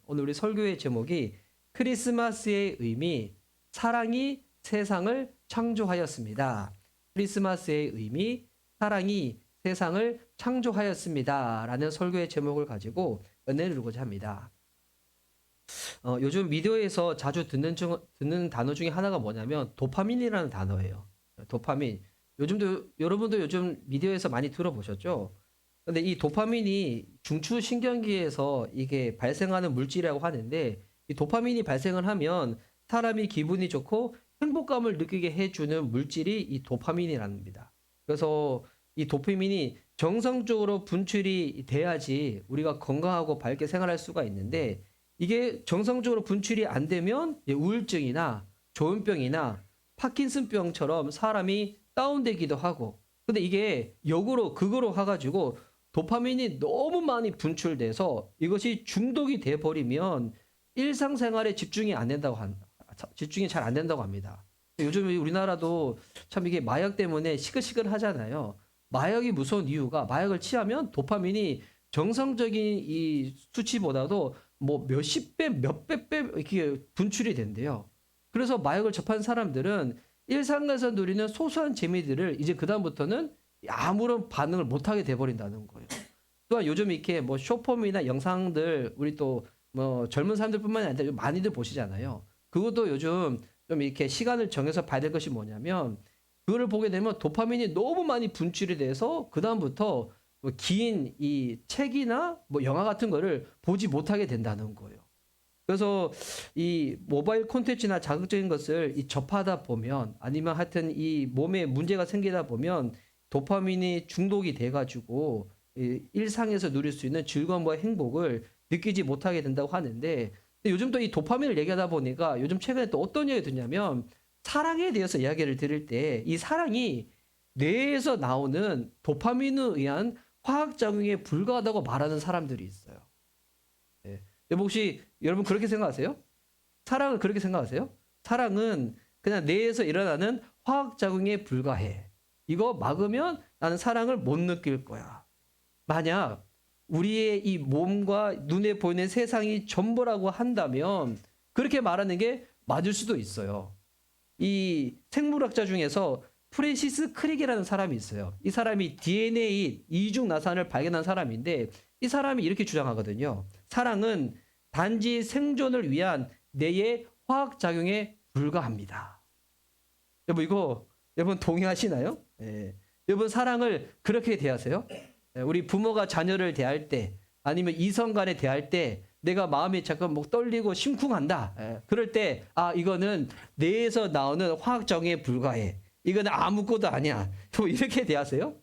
오늘 우리 설교의 제목이 크리스마스의 의미, 사랑이 세상을 창조하였습니다. 크리스마스의 의미, 사랑이 세상을 창조하였습니다. 라는 설교의 제목을 가지고 은혜를 누리고자 합니다. 요즘 미디어에서 자주 듣는 단어 중에 하나가 뭐냐면 도파민이라는 단어예요. 도파민. 여러분도 요즘 미디어에서 많이 들어보셨죠? 근데 이 도파민이 중추신경계에서 이게 발생하는 물질이라고 하는데, 이 도파민이 발생을 하면 사람이 기분이 좋고 행복감을 느끼게 해주는 물질이 이 도파민이랍니다. 그래서 이 도파민이 정상적으로 분출이 돼야지 우리가 건강하고 밝게 생활할 수가 있는데, 이게 정상적으로 분출이 안 되면 우울증이나 조현병이나 파킨슨병처럼 사람이 다운되기도 하고, 근데 이게 역으로 극으로 해가지고 도파민이 너무 많이 분출돼서 이것이 중독이 돼 버리면 일상생활에 집중이 잘 안 된다고 합니다. 요즘 우리나라도 참 이게 마약 때문에 시끌시끌 하잖아요. 마약이 무서운 이유가, 마약을 취하면 도파민이 정상적인 이 수치보다도 뭐 몇십 배, 몇백 배 이렇게 분출이 된대요. 그래서 마약을 접한 사람들은 일상에서 누리는 소소한 재미들을 이제 그다음부터는 아무런 반응을 못하게 돼버린다는 거예요. 또한 요즘 이렇게 뭐 쇼폼이나 영상들, 우리 또 뭐 젊은 사람들뿐만이 아니라 많이들 보시잖아요. 그것도 요즘 좀 이렇게 시간을 정해서 봐야 될 것이 뭐냐면, 그거를 보게 되면 도파민이 너무 많이 분출이 돼서 그다음부터 뭐 긴 이 책이나 뭐 영화 같은 거를 보지 못하게 된다는 거예요. 그래서 이 모바일 콘텐츠나 자극적인 것을 접하다 보면, 아니면 하여튼 이 몸에 문제가 생기다 보면 도파민이 중독이 돼가지고 일상에서 누릴 수 있는 즐거움과 행복을 느끼지 못하게 된다고 하는데, 요즘 또 이 도파민을 얘기하다 보니까 요즘 최근에 또 어떤 얘기가 듣냐면, 사랑에 대해서 이야기를 들을 때 이 사랑이 뇌에서 나오는 도파민에 의한 화학작용에 불과하다고 말하는 사람들이 있어요. 네. 혹시 여러분 그렇게 생각하세요? 사랑을 그렇게 생각하세요? 사랑은 그냥 뇌에서 일어나는 화학작용에 불과해. 이거 막으면 나는 사랑을 못 느낄 거야. 만약 우리의 이 몸과 눈에 보이는 세상이 전부라고 한다면 그렇게 말하는 게 맞을 수도 있어요. 이 생물학자 중에서 프랜시스 크릭이라는 사람이 있어요. 이 사람이 DNA 이중 나산을 발견한 사람인데, 이 사람이 이렇게 주장하거든요. 사랑은 단지 생존을 위한 뇌의 화학작용에 불과합니다. 여러분 동의하시나요? 예. 여러분 사랑을 그렇게 대하세요? 우리 부모가 자녀를 대할 때, 아니면 이성 간에 대할 때 내가 마음이 잠깐 뭐 떨리고 심쿵한다. 그럴 때, 이거는 뇌에서 나오는 화학작용에 불과해. 이거는 아무것도 아니야. 이렇게 대하세요?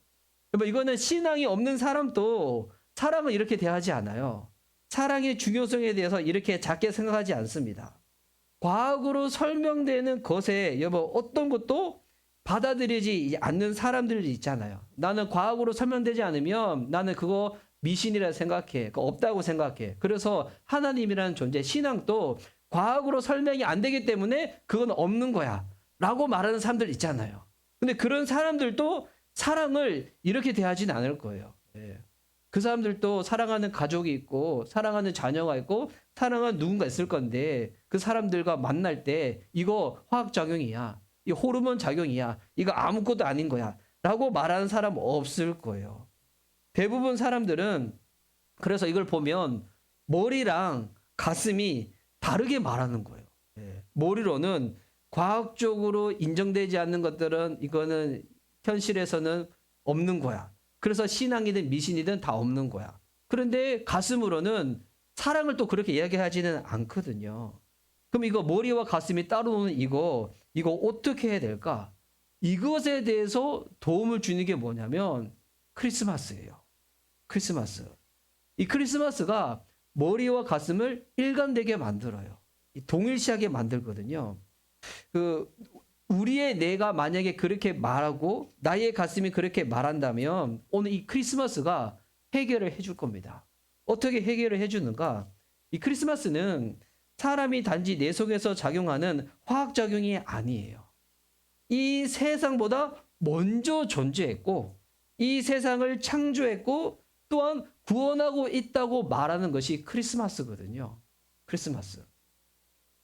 이거는 신앙이 없는 사람도 사랑을 이렇게 대하지 않아요. 사랑의 중요성에 대해서 이렇게 작게 생각하지 않습니다. 과학으로 설명되는 것에 어떤 것도 받아들이지 않는 사람들이 있잖아요. 나는 과학으로 설명되지 않으면 나는 그거 미신이라 생각해. 그거 없다고 생각해. 그래서 하나님이라는 존재, 신앙도 과학으로 설명이 안 되기 때문에 그건 없는 거야 라고 말하는 사람들 있잖아요. 근데 그런 사람들도 사랑을 이렇게 대하진 않을 거예요. 그 사람들도 사랑하는 가족이 있고, 사랑하는 자녀가 있고, 사랑하는 누군가 있을 건데, 그 사람들과 만날 때 이거 화학작용이야, 이 호르몬 작용이야, 이거 아무것도 아닌 거야 라고 말하는 사람 없을 거예요. 대부분 사람들은 그래서 이걸 보면 머리랑 가슴이 다르게 말하는 거예요. 머리로는 과학적으로 인정되지 않는 것들은 이거는 현실에서는 없는 거야. 그래서 신앙이든 미신이든 다 없는 거야. 그런데 가슴으로는 사랑을 또 그렇게 이야기하지는 않거든요. 그럼 이거 머리와 가슴이 따로 노는 이거 어떻게 해야 될까? 이것에 대해서 도움을 주는 게 뭐냐면 크리스마스예요. 크리스마스. 이 크리스마스가 머리와 가슴을 일관되게 만들어요. 동일시하게 만들거든요. 우리의 뇌가 만약에 그렇게 말하고 나의 가슴이 그렇게 말한다면 오늘 이 크리스마스가 해결을 해줄 겁니다. 어떻게 해결을 해주는가? 이 크리스마스는 사람이 단지 뇌 속에서 작용하는 화학작용이 아니에요. 이 세상보다 먼저 존재했고, 이 세상을 창조했고, 또한 구원하고 있다고 말하는 것이 크리스마스거든요. 크리스마스.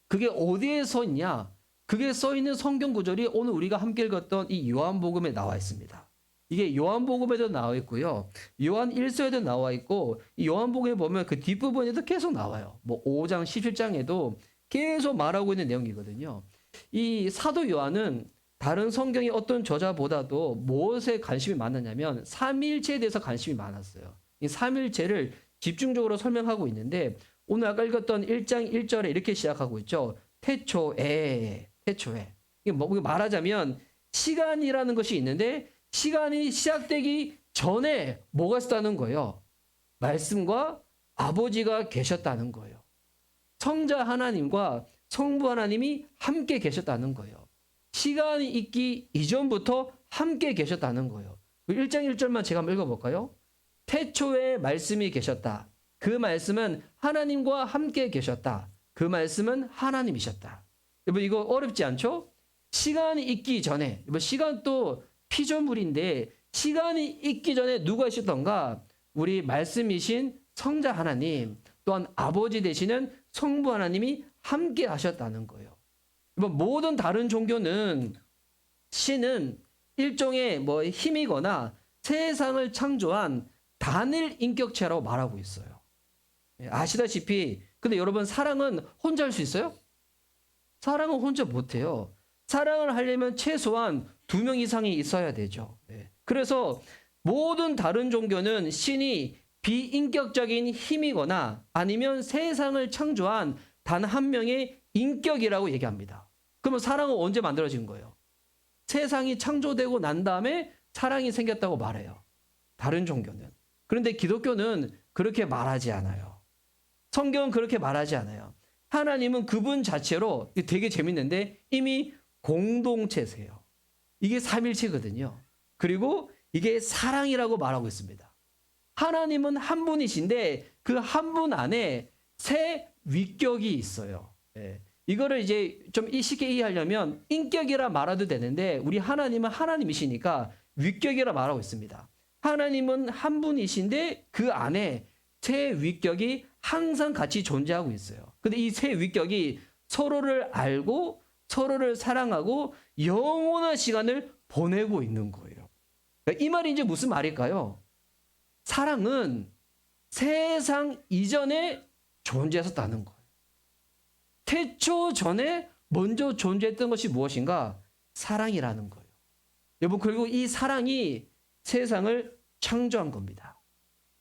그게 어디에 써 있냐? 그게 써 있는 성경 구절이 오늘 우리가 함께 읽었던 이 요한복음에 나와 있습니다. 이게 요한복음에도 나와 있고요. 요한 1서에도 나와 있고, 이 요한복음에 보면 그 뒷부분에도 계속 나와요. 뭐 5장, 17장에도 계속 말하고 있는 내용이거든요. 이 사도 요한은 다른 성경의 어떤 저자보다도 무엇에 관심이 많았냐면 삼일체에 대해서 관심이 많았어요. 이 삼일체를 집중적으로 설명하고 있는데 오늘 아까 읽었던 1장 1절에 이렇게 시작하고 있죠. 태초에. 이게 뭐 말하자면 시간이라는 것이 있는데 시간이 시작되기 전에 뭐가 있었다는 거예요? 말씀과 아버지가 계셨다는 거예요. 성자 하나님과 성부 하나님이 함께 계셨다는 거예요. 시간이 있기 이전부터 함께 계셨다는 거예요. 1장 1절만 제가 한번 읽어볼까요? 태초에 말씀이 계셨다. 그 말씀은 하나님과 함께 계셨다. 그 말씀은 하나님이셨다. 여러분 이거 어렵지 않죠? 시간이 있기 전에, 시간 또 피조물인데 시간이 있기 전에 누가 있었던가? 우리 말씀이신 성자 하나님 또한 아버지 되시는 성부 하나님이 함께 하셨다는 거예요. 모든 다른 종교는 신은 일종의 뭐 힘이거나 세상을 창조한 단일 인격체라고 말하고 있어요. 아시다시피 근데 여러분 사랑은 혼자 할 수 있어요? 사랑은 혼자 못해요. 사랑을 하려면 최소한 2명 이상이 있어야 되죠. 그래서 모든 다른 종교는 신이 비인격적인 힘이거나 아니면 세상을 창조한 단 한 명의 인격이라고 얘기합니다. 그러면 사랑은 언제 만들어진 거예요? 세상이 창조되고 난 다음에 사랑이 생겼다고 말해요. 다른 종교는. 그런데 기독교는 그렇게 말하지 않아요. 성경은 그렇게 말하지 않아요. 하나님은 그분 자체로 되게 재밌는데 이미 공동체세요. 이게 삼일체거든요. 그리고 이게 사랑이라고 말하고 있습니다. 하나님은 한 분이신데 그 한 분 안에 세 위격이 있어요. 이거를 이제 좀 쉽게 이해하려면 인격이라 말해도 되는데 우리 하나님은 하나님이시니까 위격이라 말하고 있습니다. 하나님은 한 분이신데 그 안에 세 위격이 항상 같이 존재하고 있어요. 근데 이 세 위격이 서로를 알고 서로를 사랑하고 영원한 시간을 보내고 있는 거예요. 이 말이 이제 무슨 말일까요? 사랑은 세상 이전에 존재했었다는 거예요. 태초 전에 먼저 존재했던 것이 무엇인가? 사랑이라는 거예요. 여러분, 그리고 이 사랑이 세상을 창조한 겁니다.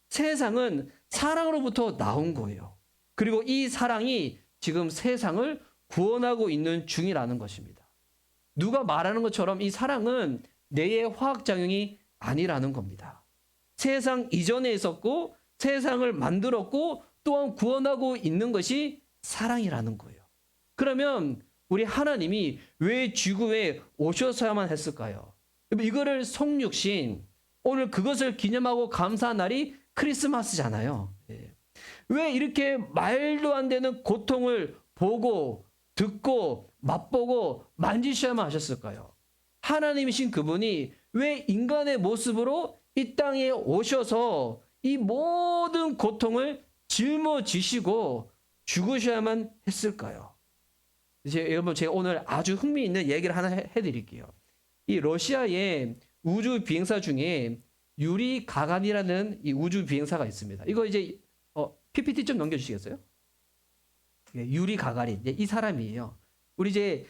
세상은 사랑으로부터 나온 거예요. 그리고 이 사랑이 지금 세상을 구원하고 있는 중이라는 것입니다. 누가 말하는 것처럼 이 사랑은 뇌의 화학작용이 아니라는 겁니다. 세상 이전에 있었고 세상을 만들었고 또한 구원하고 있는 것이 사랑이라는 거예요. 그러면 우리 하나님이 왜 지구에 오셔야만 했을까요? 이거를 성육신, 오늘 그것을 기념하고 감사한 날이 크리스마스잖아요. 왜 이렇게 말도 안 되는 고통을 보고 듣고 맛보고 만지셔야만 하셨을까요? 하나님이신 그분이 왜 인간의 모습으로 이 땅에 오셔서 이 모든 고통을 짊어지시고 죽으셔야만 했을까요? 여러분 제가 오늘 아주 흥미있는 얘기를 하나 해드릴게요. 이 러시아의 우주 비행사 중에 유리 가간이라는 이 우주 비행사가 있습니다. 이거 이제 PPT 좀 넘겨주시겠어요? 유리 가가린 이 사람이에요. 우리 이제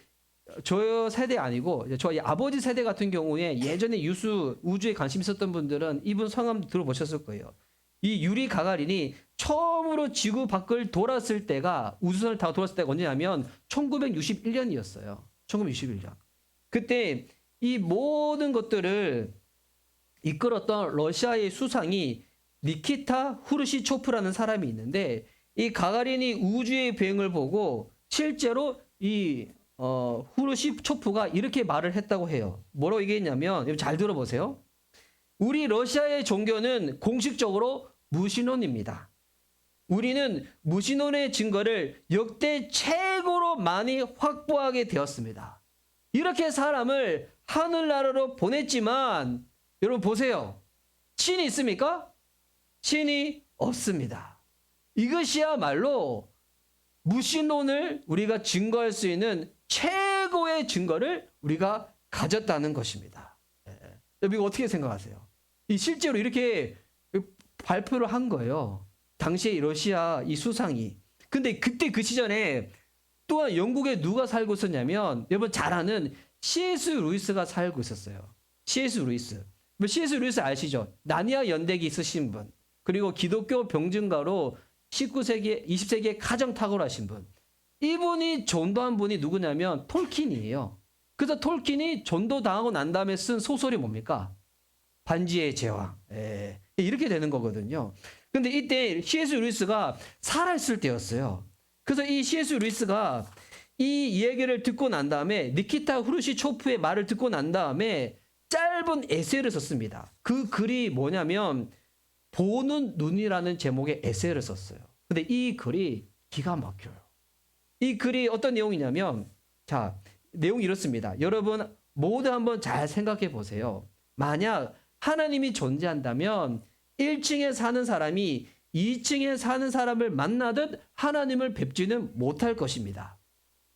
저 세대 아니고 저희 아버지 세대 같은 경우에 예전에 유수 우주에 관심 있었던 분들은 이분 성함 들어보셨을 거예요. 이 유리 가가린이 처음으로 지구 밖을 돌았을 때가 우주선을 타고 돌았을 때가 언제냐면 1961년이었어요. 1961년. 그때 이 모든 것들을 이끌었던 러시아의 수상이 니키타 후르시초프라는 사람이 있는데 이 가가린이 우주의 비행을 보고 실제로 이 후르시초프가 이렇게 말을 했다고 해요. 뭐라고 얘기했냐면 잘 들어보세요. 우리 러시아의 종교는 공식적으로 무신론입니다. 우리는 무신론의 증거를 역대 최고로 많이 확보하게 되었습니다. 이렇게 사람을 하늘나라로 보냈지만 여러분 보세요. 신이 있습니까? 신이 없습니다. 이것이야말로 무신론을 우리가 증거할 수 있는 최고의 증거를 우리가 가졌다는 것입니다. 여러분 이거 어떻게 생각하세요? 이 실제로 이렇게 발표를 한 거예요. 당시에 러시아 이 수상이. 근데 그때 그 시절에 또한 영국에 누가 살고 있었냐면 여러분 잘 아는 C.S. 루이스가 살고 있었어요. C.S. 루이스. C.S. 루이스 아시죠? 나니아 연대기 있으신 분. 그리고 기독교 병증가로 19세기, 20세기에 가장 탁월하신 분. 이분이 전도한 분이 누구냐면 톨킨이에요. 그래서 톨킨이 전도당하고 난 다음에 쓴 소설이 뭡니까? 반지의 제왕. 이렇게 되는 거거든요. 근데 이때 C.S. 루이스가 살아있을 때였어요. 그래서 이 C.S. 루이스가 이 이야기를 듣고 난 다음에 니키타 후르시초프의 말을 듣고 난 다음에 짧은 에세이를 썼습니다. 그 글이 뭐냐면 보는 눈이라는 제목의 에세이를 썼어요. 근데 이 글이 기가 막혀요. 이 글이 어떤 내용이냐면 자, 내용이 이렇습니다. 여러분 모두 한번 잘 생각해 보세요. 만약 하나님이 존재한다면 1층에 사는 사람이 2층에 사는 사람을 만나듯 하나님을 뵙지는 못할 것입니다.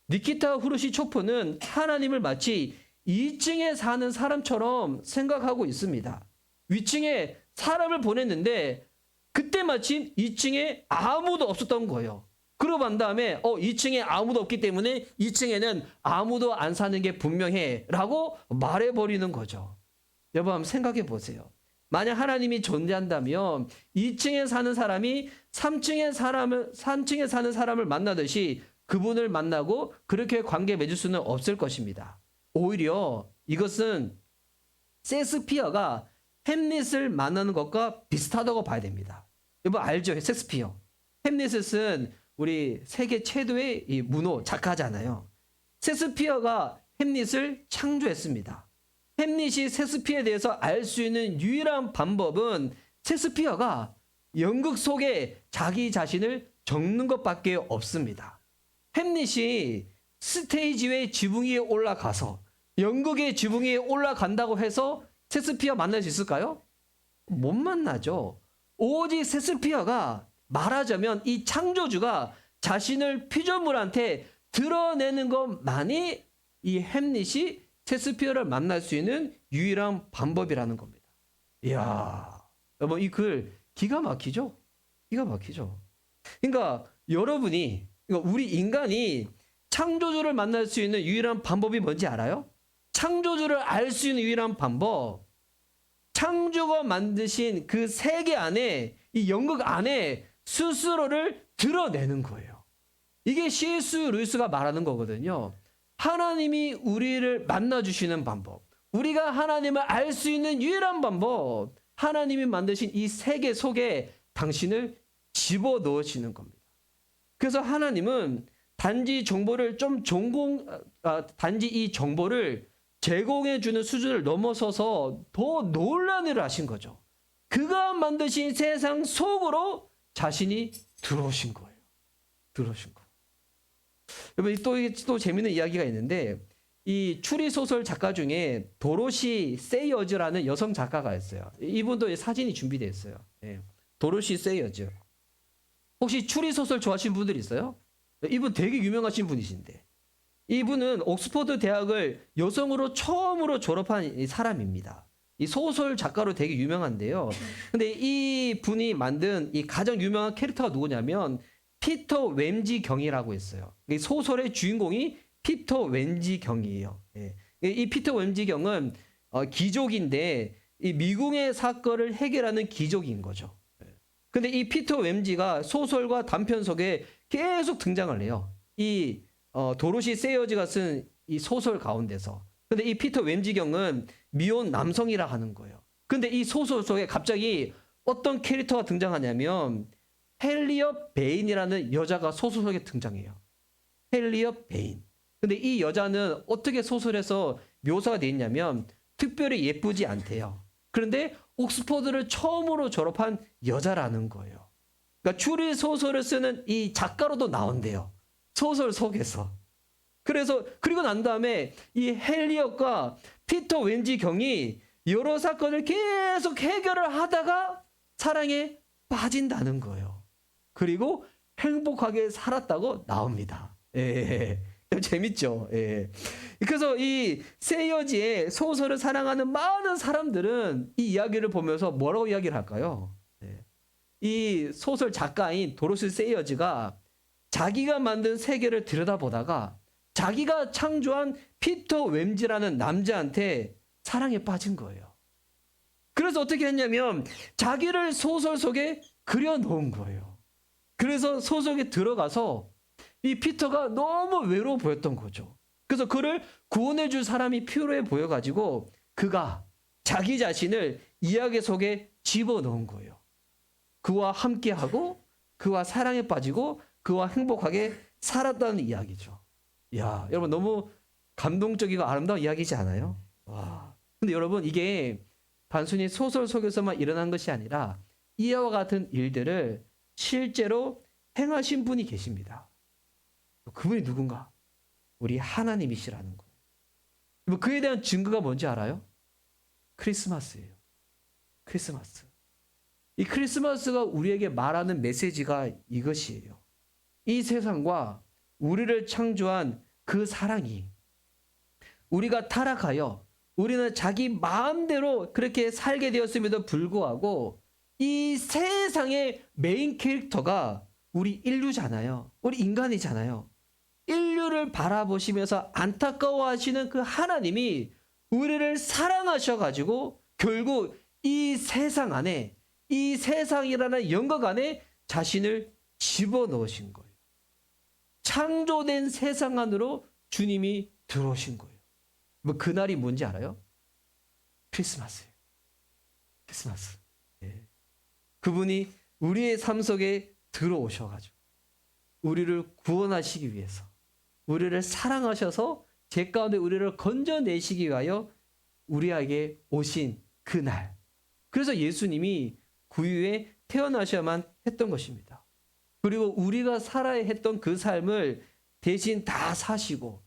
니키타 후르시초프는 하나님을 마치 2층에 사는 사람처럼 생각하고 있습니다. 위층에 사람을 보냈는데 그때 마침 2층에 아무도 없었던 거예요. 그러고 난 다음에 2층에 아무도 없기 때문에 2층에는 아무도 안 사는 게 분명해 라고 말해버리는 거죠. 여러분 한번 생각해 보세요. 만약 하나님이 존재한다면 2층에 사는 사람이 3층에 사는 사람을 만나듯이 그분을 만나고 그렇게 관계 맺을 수는 없을 것입니다. 오히려 이것은 셰익스피어가 햄릿을 만나는 것과 비슷하다고 봐야 됩니다. 여러분 알죠? 셰익스피어. 햄릿은 우리 세계 최고의 이 문호 작가잖아요. 셰익스피어가 햄릿을 창조했습니다. 햄릿이 셰익스피어에 대해서 알 수 있는 유일한 방법은 셰익스피어가 연극 속에 자기 자신을 적는 것밖에 없습니다. 햄릿이 스테이지 위에 지붕 위에 올라가서 연극의 지붕 위에 올라간다고 해서 셰익스피어 만날 수 있을까요? 못 만나죠. 오직 셰익스피어가 말하자면 이 창조주가 자신을 피조물한테 드러내는 것만이 이 햄릿이 셰익스피어를 만날 수 있는 유일한 방법이라는 겁니다. 이야, 여러분 이 글 기가 막히죠? 기가 막히죠. 그러니까 여러분이 우리 인간이 창조주를 만날 수 있는 유일한 방법이 뭔지 알아요? 창조주를 알 수 있는 유일한 방법, 창조가 만드신 그 세계 안에, 이 연극 안에 스스로를 드러내는 거예요. 이게 C.S. 루이스가 말하는 거거든요. 하나님이 우리를 만나주시는 방법, 우리가 하나님을 알 수 있는 유일한 방법, 하나님이 만드신 이 세계 속에 당신을 집어넣으시는 겁니다. 그래서 하나님은 단지 단지 이 정보를 제공해주는 수준을 넘어서서 더 놀라운 일을 하신 거죠. 그가 만드신 세상 속으로 자신이 들어오신 거예요. 들어오신 거예요. 여러분 또 재밌는 이야기가 있는데 이 추리소설 작가 중에 도로시 세이어즈라는 여성 작가가 있어요. 이분도 사진이 준비되어 있어요. 네. 도로시 세이어즈. 혹시 추리소설 좋아하시는 분들 있어요? 이분 되게 유명하신 분이신데 이분은 옥스퍼드 대학을 여성으로 처음으로 졸업한 사람입니다. 이 소설 작가로 되게 유명한데요. 근데 이 분이 만든 이 가장 유명한 캐릭터가 누구냐면 피터 웸지 경이라고 있어요. 이 소설의 주인공이 피터 웸지 경이에요. 예. 이 피터 웸지 경은 귀족인데 이 미궁의 사건을 해결하는 귀족인 거죠. 근데 이 피터 웸지가 소설과 단편 속에 계속 등장을 해요. 이 도로시 세이어즈가 쓴 이 소설 가운데서. 근데 이 피터 웸지 경은 미혼 남성이라 하는 거예요. 근데 이 소설 속에 갑자기 어떤 캐릭터가 등장하냐면 헨리엇 베인이라는 여자가 소설 속에 등장해요. 헨리엇 베인. 근데 이 여자는 어떻게 소설에서 묘사가 되어 있냐면 특별히 예쁘지 않대요. 그런데 옥스퍼드를 처음으로 졸업한 여자라는 거예요. 그러니까 추리 소설을 쓰는 이 작가로도 나온대요. 소설 속에서. 그리고 난 다음에 이 헨리엇과 피터 웸지 경이 여러 사건을 계속 해결을 하다가 사랑에 빠진다는 거예요. 그리고 행복하게 살았다고 나옵니다. 예. 좀 재밌죠. 예. 그래서 이 세이어지의 소설을 사랑하는 많은 사람들은 이 이야기를 보면서 뭐라고 이야기를 할까요? 예. 이 소설 작가인 도로시 세이어즈가 자기가 만든 세계를 들여다보다가 자기가 창조한 피터 웸즈라는 남자한테 사랑에 빠진 거예요. 그래서 어떻게 했냐면 자기를 소설 속에 그려놓은 거예요. 그래서 소설에 들어가서 이 피터가 너무 외로워 보였던 거죠. 그래서 그를 구원해 줄 사람이 필요해 보여가지고 그가 자기 자신을 이야기 속에 집어넣은 거예요. 그와 함께하고 그와 사랑에 빠지고 그와 행복하게 살았다는 이야기죠. 이야, 여러분 너무 감동적이고 아름다운 이야기지 않아요? 와. 근데 여러분 이게 단순히 소설 속에서만 일어난 것이 아니라 이와 같은 일들을 실제로 행하신 분이 계십니다. 그분이 누군가? 우리 하나님이시라는 거예요. 그에 대한 증거가 뭔지 알아요? 크리스마스예요. 크리스마스. 이 크리스마스가 우리에게 말하는 메시지가 이것이에요. 이 세상과 우리를 창조한 그 사랑이 우리가 타락하여 우리는 자기 마음대로 그렇게 살게 되었음에도 불구하고 이 세상의 메인 캐릭터가 우리 인류잖아요. 우리 인간이잖아요. 인류를 바라보시면서 안타까워하시는 그 하나님이 우리를 사랑하셔가지고 결국 이 세상 안에 이 세상이라는 영역 안에 자신을 집어넣으신 거예요. 창조된 세상 안으로 주님이 들어오신 거예요. 뭐 그날이 뭔지 알아요? 크리스마스예요. 크리스마스. 예. 그분이 우리의 삶 속에 들어오셔가지고 우리를 구원하시기 위해서 우리를 사랑하셔서 죄 가운데 우리를 건져내시기 위하여 우리에게 오신 그날. 그래서 예수님이 구유에 태어나셔야만 했던 것입니다. 그리고 우리가 살아야 했던 그 삶을 대신 다 사시고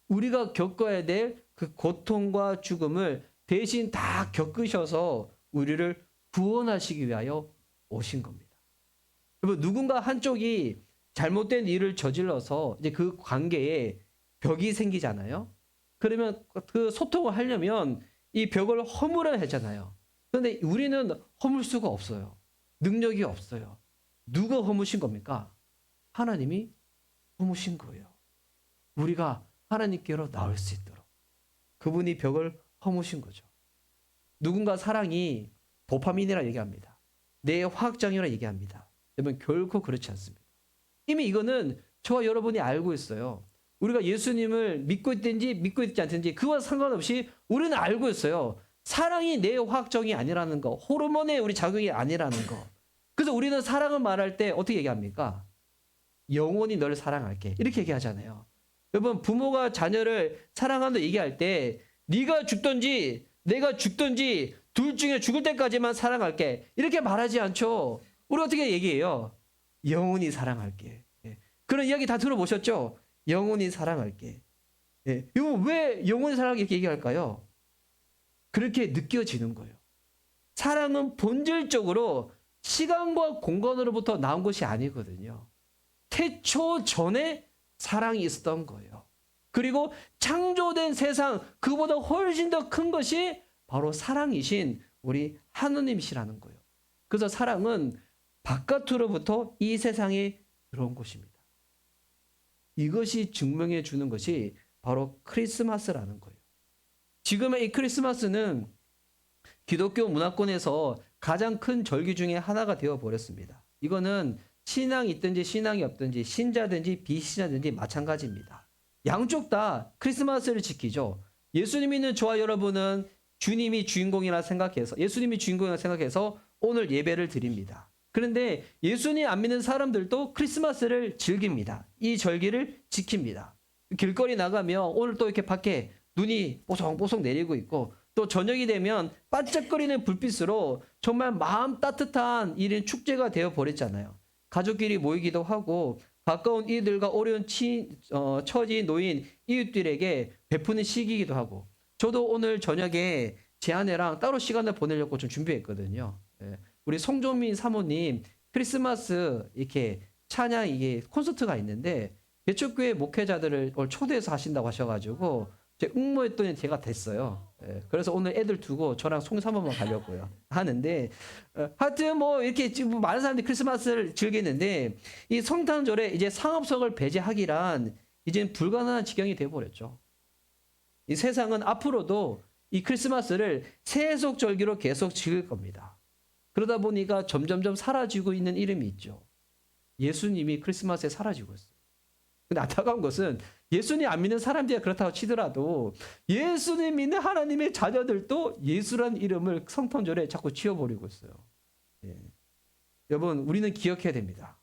우리가 겪어야 될 그 고통과 죽음을 대신 다 겪으셔서 우리를 구원하시기 위하여 오신 겁니다. 여러분 누군가 한쪽이 잘못된 일을 저질러서 이제 그 관계에 벽이 생기잖아요. 그러면 그 소통을 하려면 이 벽을 허물어야 하잖아요. 그런데 우리는 허물 수가 없어요. 능력이 없어요. 누가 허무신 겁니까? 하나님이 허무신 거예요. 우리가 하나님께로 나올 수 있도록 그분이 벽을 허무신 거죠. 누군가 사랑이 도파민이라 얘기합니다. 뇌의 화학장애라 얘기합니다. 여러분 결코 그렇지 않습니다. 이미 이거는 저와 여러분이 알고 있어요. 우리가 예수님을 믿고 있든지 믿고 있지 않든지 그와 상관없이 우리는 알고 있어요. 사랑이 뇌 화학장애 아니라는 거, 호르몬의 우리 작용이 아니라는 거. 그래서 우리는 사랑을 말할 때 어떻게 얘기합니까? 영원히 너를 사랑할게. 이렇게 얘기하잖아요. 여러분 부모가 자녀를 사랑한다고 얘기할 때 네가 죽든지 내가 죽든지 둘 중에 죽을 때까지만 사랑할게. 이렇게 말하지 않죠. 우리 어떻게 얘기해요? 영원히 사랑할게. 예. 그런 이야기 다 들어보셨죠? 영원히 사랑할게. 예. 이거 왜 영원히 사랑할게 이렇게 얘기할까요? 그렇게 느껴지는 거예요. 사랑은 본질적으로 시간과 공간으로부터 나온 것이 아니거든요. 태초 전에 사랑이 있었던 거예요. 그리고 창조된 세상 그보다 훨씬 더 큰 것이 바로 사랑이신 우리 하느님이시라는 거예요. 그래서 사랑은 바깥으로부터 이 세상에 들어온 것입니다. 이것이 증명해 주는 것이 바로 크리스마스라는 거예요. 지금의 이 크리스마스는 기독교 문화권에서 가장 큰 절기 중에 하나가 되어버렸습니다. 이거는 신앙이 있든지 신앙이 없든지 신자든지 비신자든지 마찬가지입니다. 양쪽 다 크리스마스를 지키죠. 예수님 믿는 저와 여러분은 주님이 주인공이라 생각해서 예수님이 주인공이라 생각해서 오늘 예배를 드립니다. 그런데 예수님 안 믿는 사람들도 크리스마스를 즐깁니다. 이 절기를 지킵니다. 길거리 나가면 오늘 또 이렇게 밖에 눈이 뽀송뽀송 내리고 있고 또 저녁이 되면 반짝거리는 불빛으로 정말 마음 따뜻한 이런 축제가 되어 버렸잖아요. 가족끼리 모이기도 하고 가까운 이들과 어려운 처지 노인 이웃들에게 베푸는 시기이기도 하고 저도 오늘 저녁에 제 아내랑 따로 시간을 보내려고 좀 준비했거든요. 예. 우리 송종민 사모님 크리스마스 이렇게 찬양 이게 콘서트가 있는데 개척교회 목회자들을 오늘 초대해서 하신다고 하셔가지고 제가 응모했더니 제가 됐어요. 예, 그래서 오늘 애들 두고 저랑 송사모만 가려고요. 하는데 하여튼 뭐 이렇게 지금 많은 사람들이 크리스마스를 즐기는데 이 성탄절에 이제 상업석을 배제하기란 이제는 불가능한 지경이 되어버렸죠. 이 세상은 앞으로도 이 크리스마스를 세속절기로 계속 즐길 겁니다. 그러다 보니까 점점점 사라지고 있는 이름이 있죠. 예수님이 크리스마스에 사라지고 있어요. 근데 안타까운 것은 예수님 안 믿는 사람들이 그렇다고 치더라도 예수님 믿는 하나님의 자녀들도 예수란 이름을 성탄절에 자꾸 지어버리고 있어요. 예. 여러분, 우리는 기억해야 됩니다.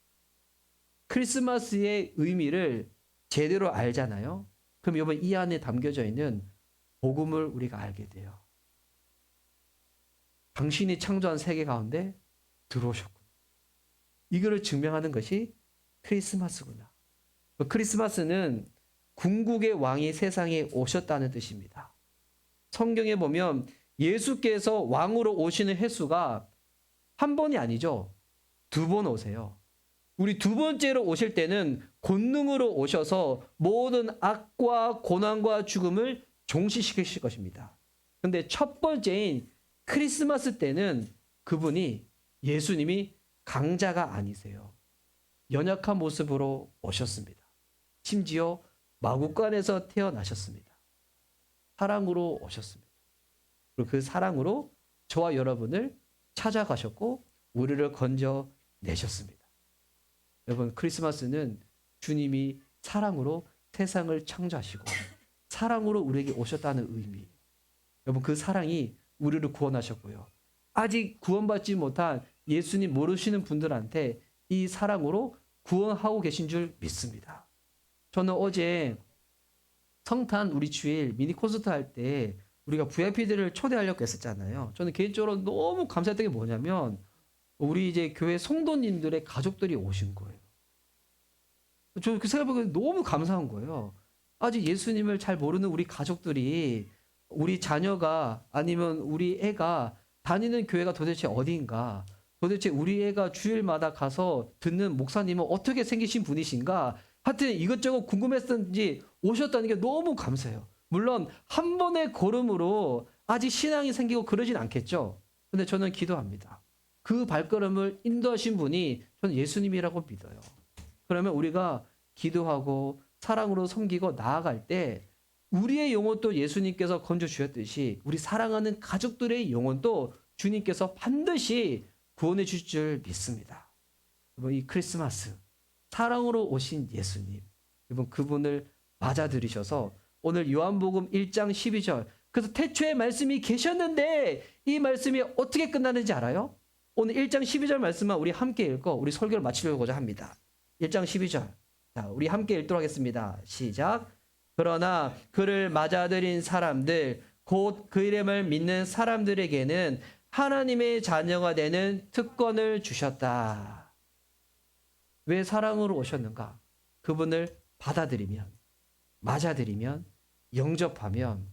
크리스마스의 의미를 제대로 알잖아요. 그럼 여러분, 이 안에 담겨져 있는 복음을 우리가 알게 돼요. 당신이 창조한 세계 가운데 들어오셨구나. 이거를 증명하는 것이 크리스마스구나. 크리스마스는 궁극의 왕이 세상에 오셨다는 뜻입니다. 성경에 보면 예수께서 왕으로 오시는 횟수가 한 번이 아니죠. 2번 오세요. 우리 두 번째로 오실 때는 권능으로 오셔서 모든 악과 고난과 죽음을 종식시키실 것입니다. 그런데 첫 번째인 크리스마스 때는 그분이 예수님이 강자가 아니세요. 연약한 모습으로 오셨습니다. 심지어 마구간에서 태어나셨습니다. 사랑으로 오셨습니다. 그리고 그 사랑으로 저와 여러분을 찾아가셨고 우리를 건져내셨습니다. 여러분, 크리스마스는 주님이 사랑으로 세상을 창조하시고 사랑으로 우리에게 오셨다는 의미. 여러분, 그 사랑이 우리를 구원하셨고요. 아직 구원받지 못한 예수님 모르시는 분들한테 이 사랑으로 구원하고 계신 줄 믿습니다. 저는 어제 성탄 우리 주일 미니 콘서트 할 때 우리가 VIP들을 초대하려고 했었잖아요. 저는 개인적으로 너무 감사했던 게 뭐냐면 우리 이제 교회 성도님들의 가족들이 오신 거예요. 저 그 생각해보면 너무 감사한 거예요. 아직 예수님을 잘 모르는 우리 가족들이 우리 자녀가 아니면 우리 애가 다니는 교회가 도대체 어디인가? 도대체 우리 애가 주일마다 가서 듣는 목사님은 어떻게 생기신 분이신가? 하여튼 이것저것 궁금했었는지 오셨다는 게 너무 감사해요. 물론 한 번의 걸음으로 아직 신앙이 생기고 그러진 않겠죠. 근데 저는 기도합니다. 그 발걸음을 인도하신 분이 저는 예수님이라고 믿어요. 그러면 우리가 기도하고 사랑으로 섬기고 나아갈 때 우리의 영혼도 예수님께서 건져주셨듯이 우리 사랑하는 가족들의 영혼도 주님께서 반드시 구원해 주실 줄 믿습니다. 이 크리스마스 사랑으로 오신 예수님, 여러분 그분을 맞아들이셔서 오늘 요한복음 1장 12절 그래서 태초에 말씀이 계셨는데 이 말씀이 어떻게 끝나는지 알아요? 오늘 1장 12절 말씀만 우리 함께 읽고 우리 설교를 마치려고자 합니다. 1장 12절 자, 우리 함께 읽도록 하겠습니다. 시작. 그러나 그를 맞아들인 사람들 곧 그 이름을 믿는 사람들에게는 하나님의 자녀가 되는 특권을 주셨다. 왜 사랑으로 오셨는가? 그분을 받아들이면, 맞아들이면, 영접하면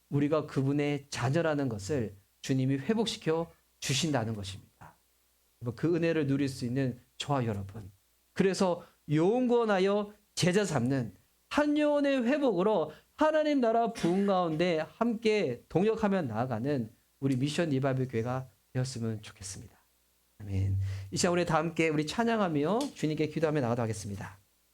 우리가 그분의 자녀라는 것을 주님이 회복시켜 주신다는 것입니다. 그 은혜를 누릴 수 있는 저와 여러분. 그래서 영원하여 제자 삼는 한 영혼의 회복으로 하나님 나라 부흥 가운데 함께 동역하며 나아가는 우리 미션 리바이벌 교회가 되었으면 좋겠습니다. 아멘. 이 시간 우리 다 함께 우리 찬양하며 주님께 기도하며 나가도록 하겠습니다.